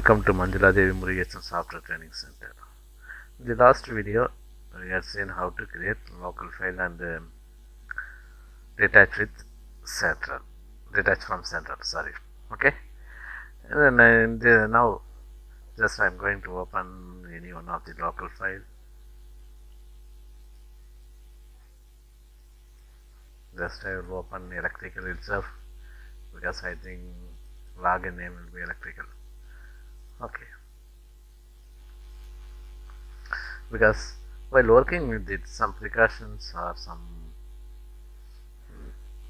Welcome to Manjula Devi Murugesan Software Training Center. In the last video, we have seen how to create local file and detach with central, detach from central. Sorry. Okay. And then now, just I am going to open any one of the local file. Just I will open electrical itself because I think login name will be electrical. Okay. Because while working with it, some precautions or some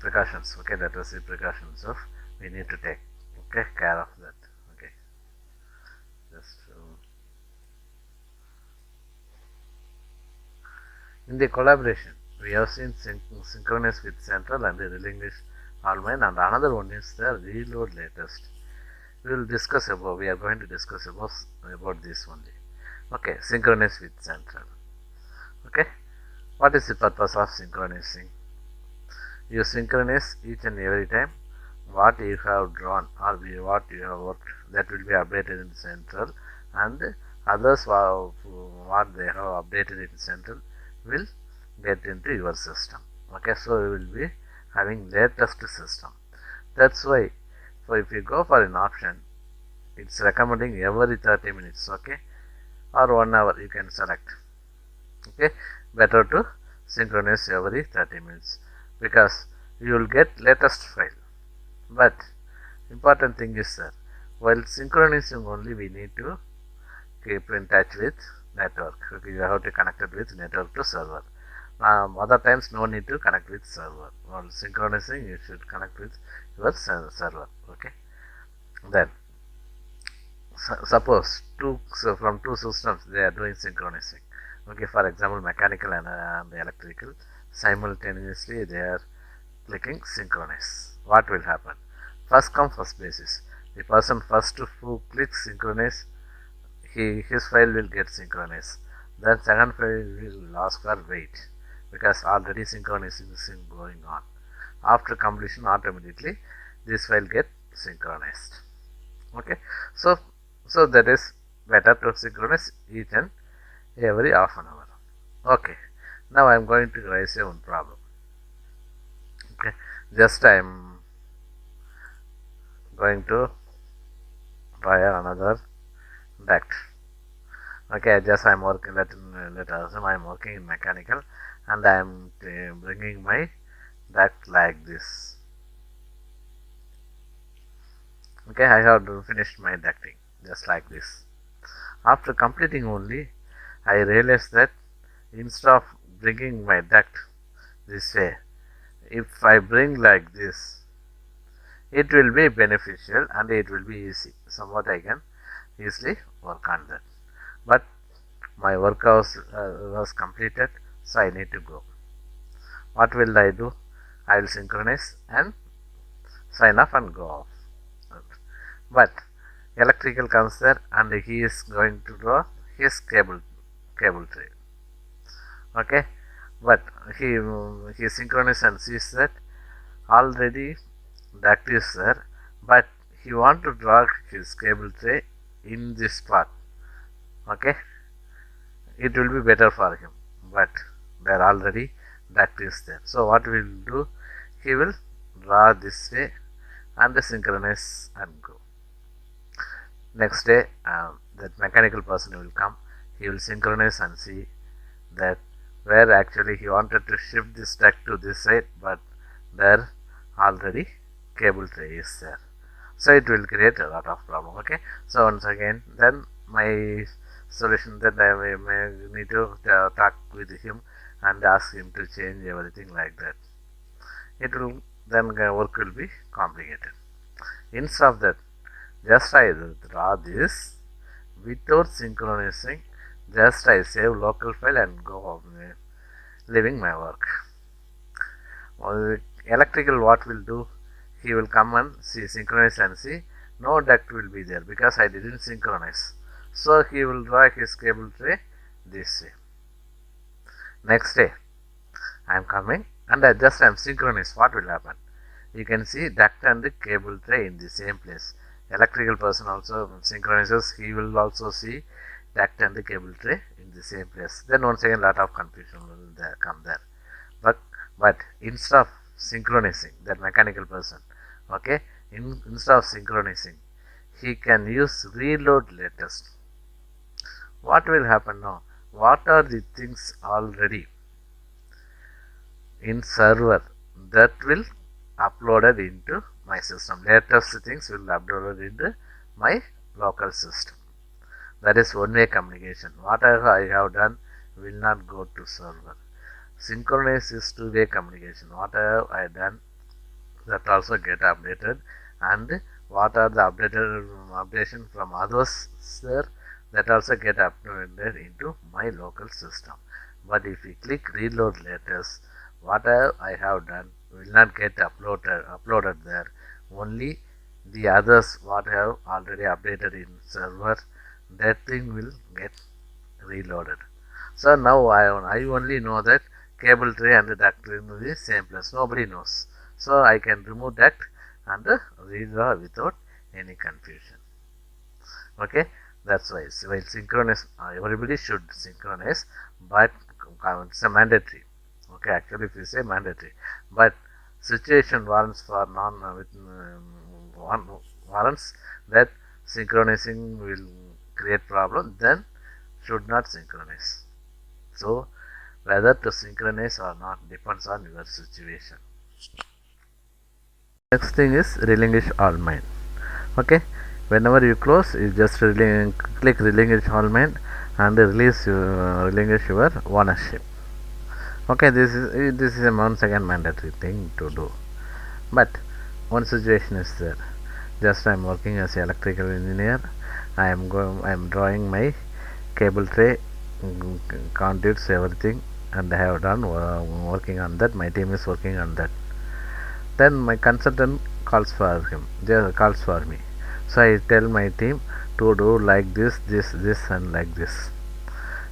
precautions, okay, that is the precautions of we need to take, okay, care of that. Okay, just in the collaboration we have seen synchronous with central and the relinquish all main, and another one is the reload latest. We will discuss about, we are going to discuss about this only. Okay, synchronous with central. Okay, what is the purpose of synchronizing? You synchronize each and every time what you have drawn or what you have worked, that will be updated in central, and others what they have updated in central will get into your system. Okay, so you will be having latest system. That's why, so if you go for an option, it's recommending every 30 minutes, okay, or 1 hour you can select. Okay, better to synchronize every 30 minutes because you will get latest file. But important thing is that while synchronizing only, we need to keep in touch with network. Okay, you have to connect it with network to server. Other times no need to connect with server. While synchronizing, you should connect with your server. Okay, then suppose from two systems they are doing synchronizing. Okay, for example, mechanical and electrical simultaneously they are clicking synchronize. What will happen? First come first basis. The person first who clicks synchronize, his file will get synchronized. Then second file will ask for wait because already synchronizing is going on. After completion, automatically this file get synchronized. Okay, so that is better to synchronize each and every half an hour. Okay, now I am going to raise a one problem. Okay, just I am going to wire another duct. Okay, just I am working let assume I am working in mechanical and I am bringing my duct like this. Okay, I have finished my ducting just like this. After completing only, I realized that instead of bringing my duct this way, if I bring like this, it will be beneficial and it will be easy. Somewhat I can easily work on that. But my work was completed, so I need to go. What will I do? I will synchronize and sign off and go off. But electrical comes there and he is going to draw his cable tray. Okay, but he synchronizes and sees that already duct is there, but he want to draw his cable tray in this part. Okay, it will be better for him, but there already duct is there. So what we will do, he will draw this way and synchronize and go. Next day, that mechanical person will come, he will synchronize and see that where actually he wanted to shift this duct to this side, but there already cable tray is there. So it will create a lot of problem. Okay, so once again, then my solution, that I may need to talk with him and ask him to change everything like that. It will then work will be complicated. Instead of that, just I draw this without synchronizing. Just I save local file and go on leaving my work. Electrical what will do? He will come and see synchronize and see no duct will be there because I didn't synchronize. So he will draw his cable tray this way. Next day I am coming and I am synchronized. What will happen? You can see duct and the cable tray in the same place. electrical person also synchronizes, he will also see duct and the cable tray in the same place. Then once again lot of confusion will come there. But instead of synchronizing that mechanical person, okay, instead of synchronizing, he can use reload latest. What will happen now? What are the things already in server that will uploaded into my system? Latest things will uploaded into my local system. That is one-way communication. Whatever I have done will not go to server. Synchronize is two-way communication. Whatever I done, that also get updated, and what are the updation from others there, that also get uploaded into my local system. But if we click reload latest, whatever I have done will not get uploaded there. Only the others what I have already updated in server, that thing will get reloaded. So now I only know that cable tray and the duct in the same place. Nobody knows. So I can remove duct and redraw without any confusion. Okay, that's why while synchronize, everybody should synchronize, but it's a mandatory. Okay, actually if you say mandatory, but situation warrants for warrants that synchronizing will create problem, then should not synchronize. So whether to synchronize or not depends on your situation. Next thing is relinquish all main. Okay, whenever you close, you just click relinquish all main and relinquish your ownership. Okay, this is a once again mandatory thing to do. But one situation is there. Just I am working as an electrical engineer. I am drawing my cable tray, conduits, everything, and I have done working on that. My team is working on that. Then my consultant calls for me. So I tell my team to do like this, and like this,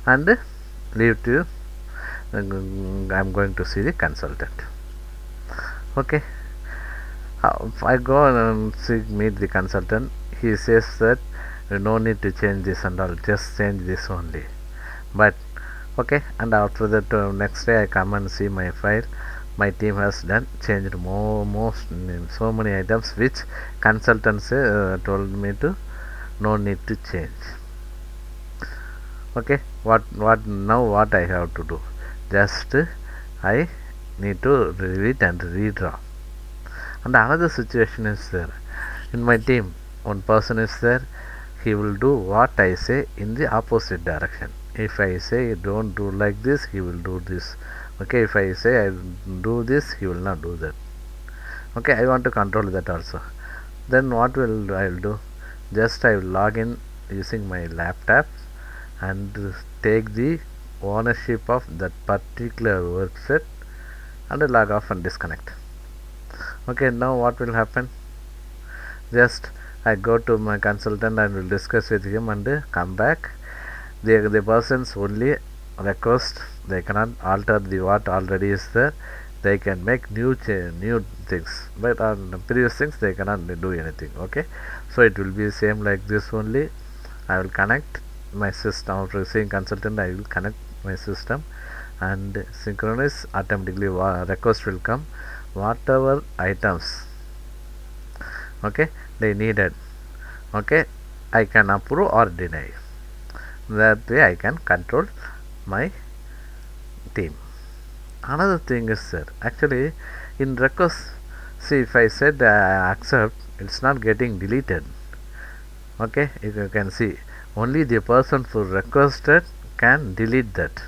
and leave to I'm going to see the consultant. Okay, I go and meet the consultant. He says that no need to change this and all, just change this only. But okay, and after that next day I come and see my file. My team has done changed so many items which consultants told me to no need to change. Okay, what I have to do? Just I need to review it and redraw. And another situation is there. In my team, one person is there. He will do what I say in the opposite direction. If I say don't do like this, he will do this. Okay, if I say I do this, he will not do that. Okay, I want to control that also. Then what will I will do? Just I will log in using my laptop and take the ownership of that particular website and log off and disconnect. Okay, now what will happen? Just I go to my consultant and will discuss with him and come back. The person's only request, they cannot alter the what already is there. They can make new things, but on the previous things they cannot do anything. Okay, so it will be same like this only. I will connect my system after seeing consultant. I will connect my system and synchronize automatically. Request will come, whatever items okay they needed, okay, I can approve or deny. That way I can control my team. Another thing is that actually in request, see if I said accept, it's not getting deleted. Okay, if you can see, only the person who requested can delete that.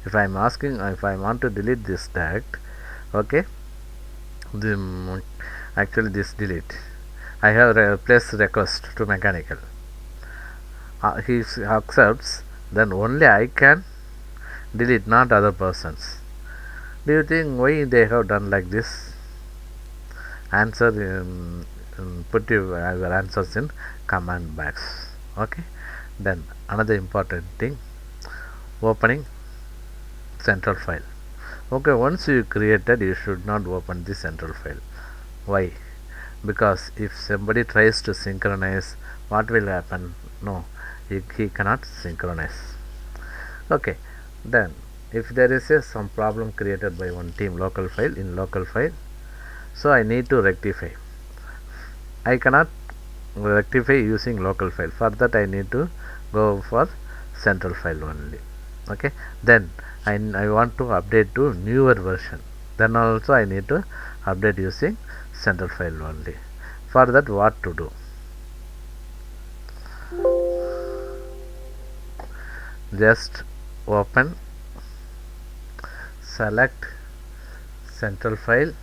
If I am asking, if I want to delete this tag, okay, actually this delete, I have placed request to mechanical. He accepts, then only I can delete, not other persons. Do you think why they have done like this? Answer put your answers in comment box. Okay, then another important thing, opening central file. Okay, once you created, you should not open the central file. Why? because if somebody tries to synchronize, what will happen? No, he cannot synchronize. Okay, then if there is some problem created by one team local file in local file, so I need to rectify. I cannot rectify using local file. For that I need to go for central file only. Okay, then I want to update to newer version, then also I need to update using central file only. For that, what to do? Just open, select central file,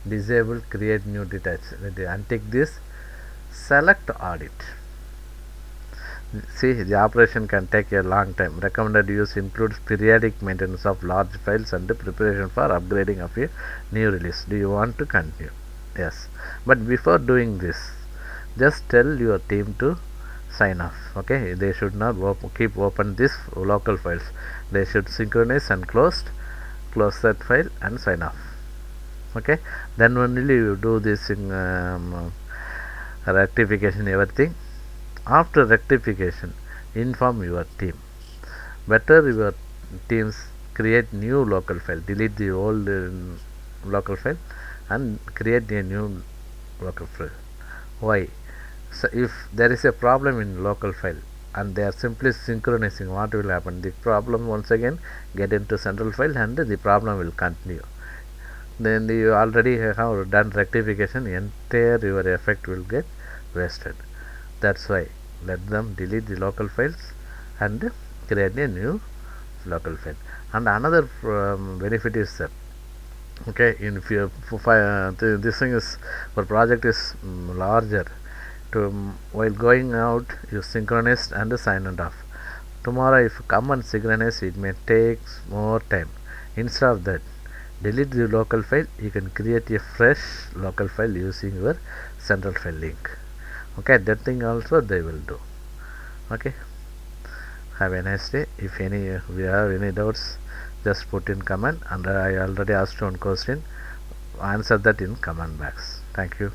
disable create new detach, untick this, select audit. See, the operation can take a long time. Recommended use includes periodic maintenance of large files and preparation for upgrading of a new release. Do you want to continue? Yes. But before doing this, just tell your team to sign off. Okay, they should not keep open this local files. They should synchronize and close that file and sign off. Okay, then only you do this in rectification everything. After rectification, inform your team. Better your teams create new local file, delete the old local file and create a new local file. Why? So if there is a problem in local file and they are simply synchronizing, what will happen? The problem once again get into central file and the problem will continue. Then you already have done rectification, entire your effect will get wasted. That's why let them delete the local files and create a new local file. And another benefit is that, okay, in if you this thing is for project is larger, to while going out you synchronize and sign it off. Tomorrow if you come and synchronize, it may take more time. Instead of that, delete the local file, you can create a fresh local file using your central file link. Okay, that thing also they will do. Okay, have a nice day. If we have any doubts, just put in comment, and I already asked one question, answer that in comment box. Thank you.